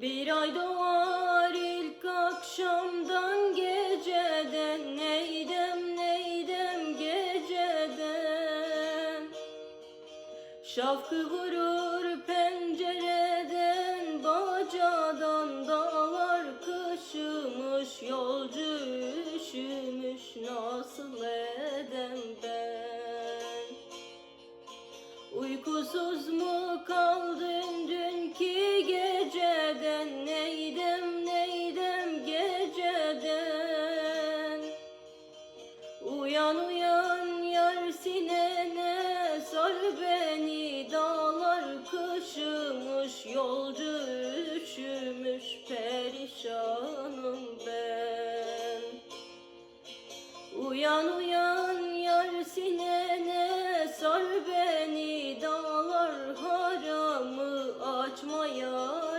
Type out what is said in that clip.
Bir ay doğar ilk akşamdan geceden, neydem neydem geceden. Şafkı vurur pencereden, bacadan dağlar kışımış, yolcu üşümüş, nasıl edem ben? Uykusuz mu kaldın dünkü geceden, neydem neydem geceden. Uyan uyan yar sinene, sar beni, dağlar kışımış, yolcu üşümüş, perişanım ben. Uyan uyan